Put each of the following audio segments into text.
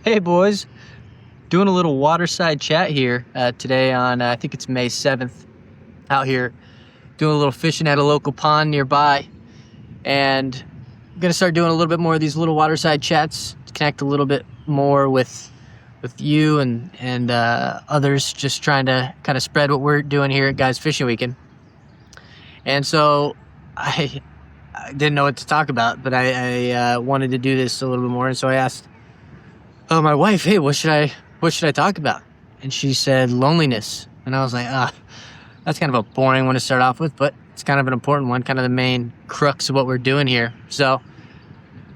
Hey boys, doing a little waterside chat here today on I think it's May 7th. Out here doing a little fishing at a local pond nearby, and I'm gonna start doing a little bit more of these little waterside chats to connect a little bit more with you and others, just trying to kind of spread what we're doing here at Guys Fishing Weekend. And so I didn't know what to talk about, but I wanted to do this a little bit more, and so I asked my wife, hey, what should I talk about? And she said loneliness. And I was like, that's kind of a boring one to start off with, but it's kind of an important one, kind of the main crux of what we're doing here. So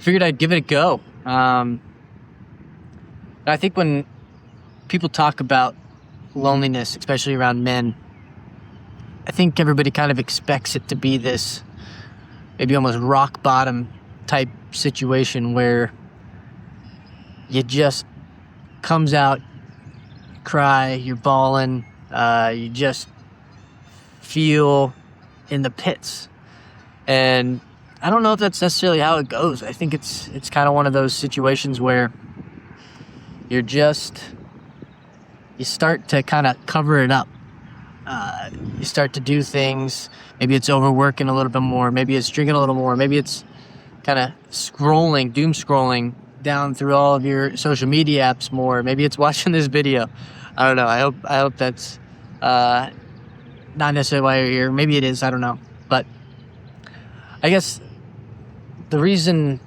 figured I'd give it a go. I think when people talk about loneliness, especially around men, I think everybody kind of expects it to be this maybe almost rock bottom type situation where it just comes out, you cry, you're bawling, you just feel in the pits. And I don't know if that's necessarily how it goes. I think it's kind of one of those situations where you start to kind of cover it up. You start to do things. Maybe it's overworking a little bit more. Maybe it's drinking a little more. Maybe it's kind of doom scrolling down through all of your social media apps more. Maybe it's watching this video. I don't know. I hope that's not necessarily why you're here. Maybe it is. I don't know. But I guess the reason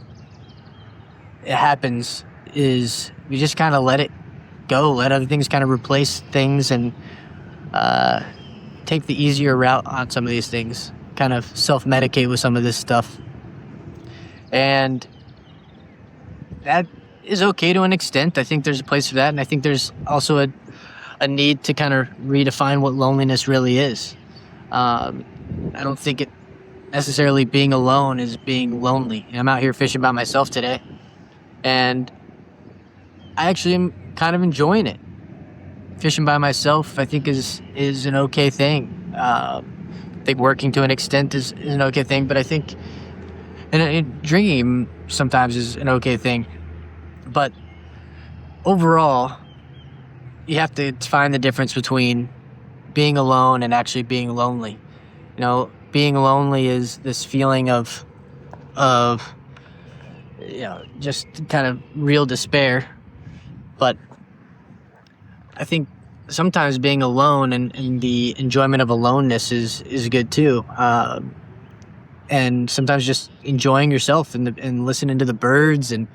it happens is you just kind of let it go. Let other things kind of replace things and take the easier route on some of these things. Kind of self-medicate with some of this stuff. And that is okay to an extent. I think there's a place for that, and I think there's also a need to kind of redefine what loneliness really is. I don't think it necessarily being alone is being lonely. I'm out here fishing by myself today, and I actually am kind of enjoying it. Fishing by myself, I think, is an okay thing. I think working to an extent is an okay thing, but I think and drinking sometimes is an okay thing. But overall, you have to find the difference between being alone and actually being lonely. You know, being lonely is this feeling of just kind of real despair. But I think sometimes being alone and the enjoyment of aloneness is good too. And sometimes just enjoying yourself and listening to the birds. And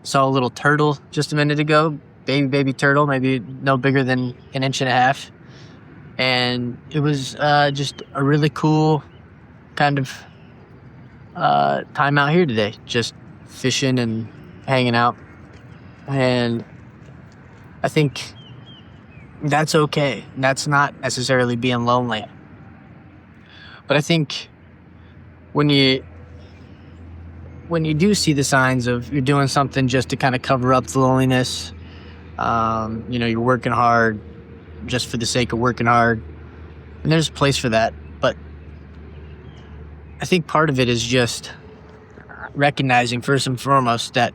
saw a little turtle just a minute ago, baby turtle, maybe no bigger than an inch and a half. And it was just a really cool kind of time out here today, just fishing and hanging out. And I think that's okay. That's not necessarily being lonely. But I think when you do see the signs of you're doing something just to kind of cover up the loneliness, you're working hard just for the sake of working hard, and there's a place for that. But I think part of it is just recognizing first and foremost that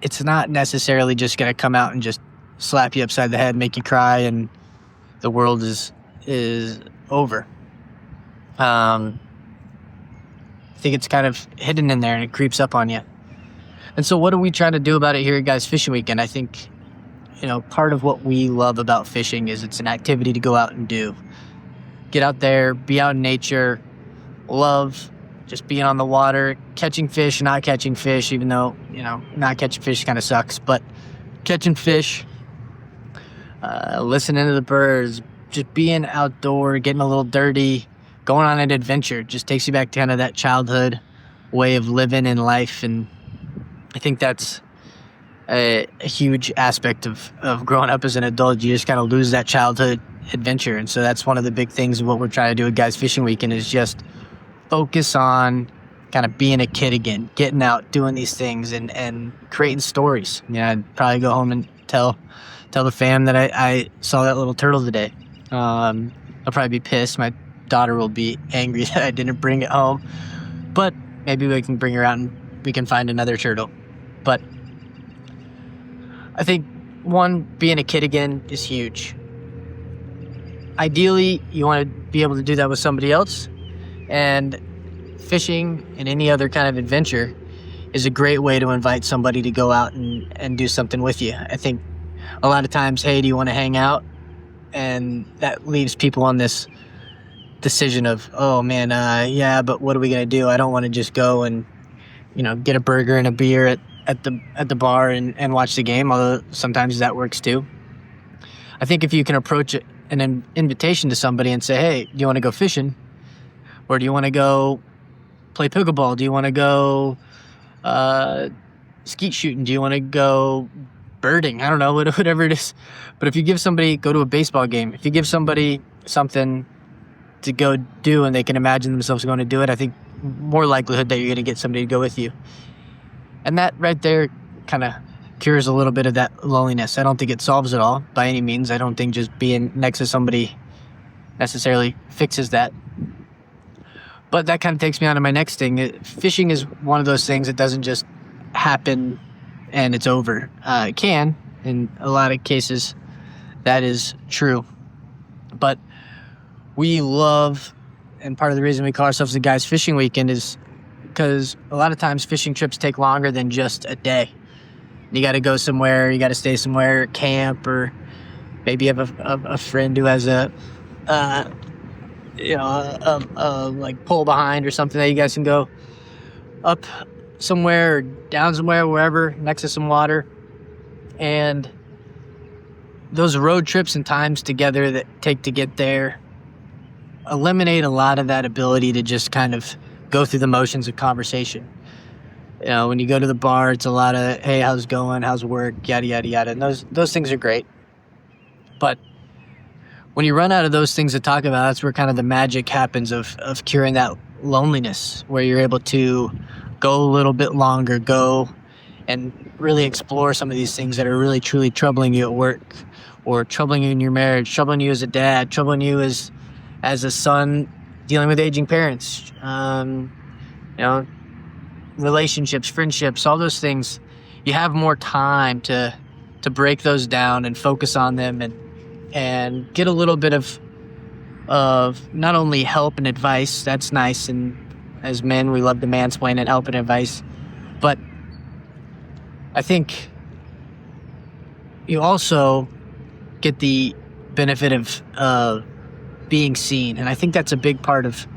it's not necessarily just going to come out and just slap you upside the head, make you cry, and the world is over. I think it's kind of hidden in there and it creeps up on you. And so what are we trying to do about it here at Guys Fishing Weekend? I think, part of what we love about fishing is it's an activity to go out and do. Get out there, be out in nature, love just being on the water, catching fish, not catching fish, even though, not catching fish kind of sucks, but catching fish, listening to the birds, just being outdoor, getting a little dirty, going on an adventure just takes you back to kind of that childhood way of living in life. And I think that's a huge aspect of growing up as an adult. You just kind of lose that childhood adventure. And so that's one of the big things of what we're trying to do at Guys Fishing Weekend is just focus on kind of being a kid again, getting out, doing these things and creating stories. I'd probably go home and tell the fam that I saw that little turtle today. I'll probably be pissed. My daughter will be angry that I didn't bring it home, but maybe we can bring her out and we can find another turtle. But I think, one, being a kid again is huge. Ideally, you want to be able to do that with somebody else. And fishing and any other kind of adventure is a great way to invite somebody to go out and do something with you. I think a lot of times, hey, do you want to hang out? And that leaves people on this decision of, oh man, yeah, but what are we going to do? I don't want to just go and, get a burger and a beer at the bar and watch the game, although sometimes that works too. I think if you can approach an invitation to somebody and say, hey, do you want to go fishing? Or do you want to go play pickleball? Do you want to go skeet shooting? Do you want to go birding? I don't know, whatever it is. But if you give somebody, go to a baseball game, if you give somebody something to go do and they can imagine themselves going to do it, I think more likelihood that you're going to get somebody to go with you. And that right there kind of cures a little bit of that loneliness. I don't think it solves it all by any means. I don't think just being next to somebody necessarily fixes that. But that kind of takes me on to my next thing. Fishing is one of those things that doesn't just happen and it's over. It can, in a lot of cases, that is true. But we love, and part of the reason we call ourselves the Guys Fishing Weekend is because a lot of times fishing trips take longer than just a day. You got to go somewhere, you got to stay somewhere, camp, or maybe you have a friend who has a like pull behind or something that you guys can go up somewhere or down somewhere, wherever, next to some water. And those road trips and times together that take to get there eliminate a lot of that ability to just kind of go through the motions of conversation. When you go to the bar, it's a lot of, hey, how's it going? How's work? Yada, yada, yada. And those things are great. But when you run out of those things to talk about, that's where kind of the magic happens of curing that loneliness, where you're able to go a little bit longer, go and really explore some of these things that are really, truly troubling you at work, or troubling you in your marriage, troubling you as a dad, troubling you as a son dealing with aging parents, relationships, friendships, all those things. You have more time to break those down and focus on them and get a little bit of not only help and advice. That's nice, and as men we love to mansplain and help and advice, but I think you also get the benefit of being seen. And I think that's a big part of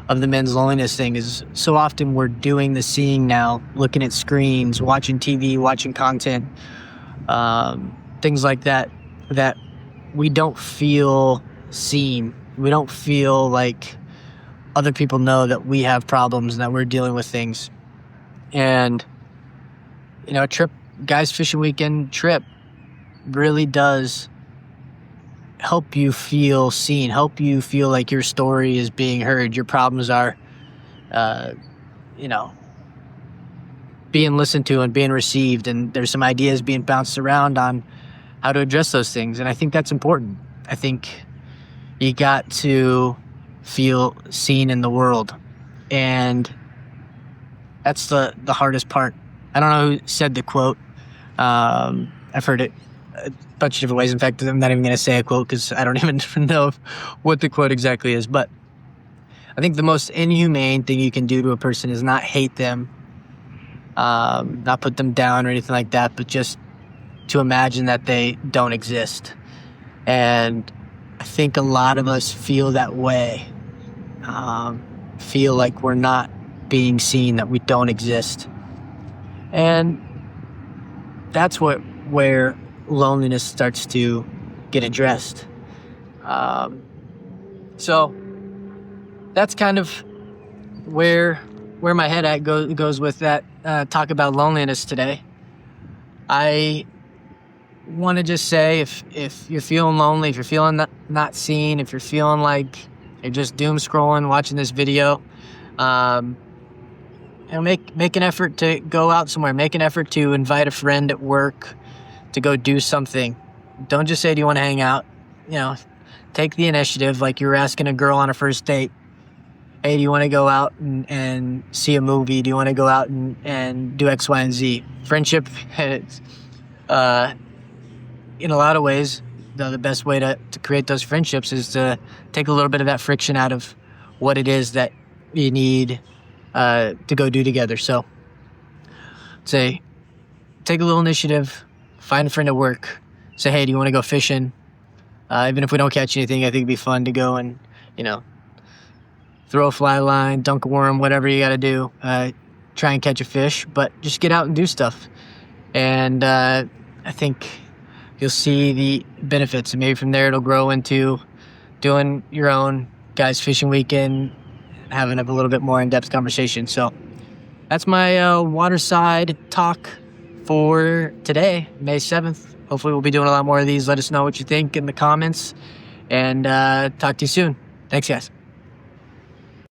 the men's loneliness thing, is so often we're doing the seeing now, looking at screens, watching TV, watching content, things like that we don't feel seen. We don't feel like other people know that we have problems and that we're dealing with things. And a trip, Guys Fishing Weekend trip, really does help you feel seen, help you feel like your story is being heard, your problems are being listened to and being received, and there's some ideas being bounced around on how to address those things. And I think that's important. I think you got to feel seen in the world, and that's the hardest part. I don't know who said the quote. I've heard it a bunch of different ways. In fact, I'm not even going to say a quote because I don't even know what the quote exactly is. But I think the most inhumane thing you can do to a person is not hate them, not put them down or anything like that, but just to imagine that they don't exist. And I think a lot of us feel that way, feel like we're not being seen, that we don't exist. And that's where loneliness starts to get addressed. So that's kind of where my head at goes with that talk about loneliness today. I want to just say, if you're feeling lonely, if you're feeling not seen, if you're feeling like you're just doom scrolling, watching this video, make an effort to go out somewhere. Make an effort to invite a friend at work to go do something. Don't just say, do you want to hang out? Take the initiative, like you were asking a girl on a first date. Hey, do you want to go out and see a movie? Do you want to go out and do X, Y, and Z? Friendship, in a lot of ways, the best way to create those friendships is to take a little bit of that friction out of what it is that you need to go do together. So say, take a little initiative, find a friend at work, say, hey, do you want to go fishing? Even if we don't catch anything, I think it'd be fun to go and, throw a fly line, dunk a worm, whatever you got to do. Try and catch a fish, but just get out and do stuff. And I think you'll see the benefits. And maybe from there it'll grow into doing your own guys fishing weekend, having a little bit more in-depth conversation. So that's my waterside talk for today, May 7th. Hopefully we'll be doing a lot more of these. Let us know what you think in the comments, and talk to you soon. Thanks, guys.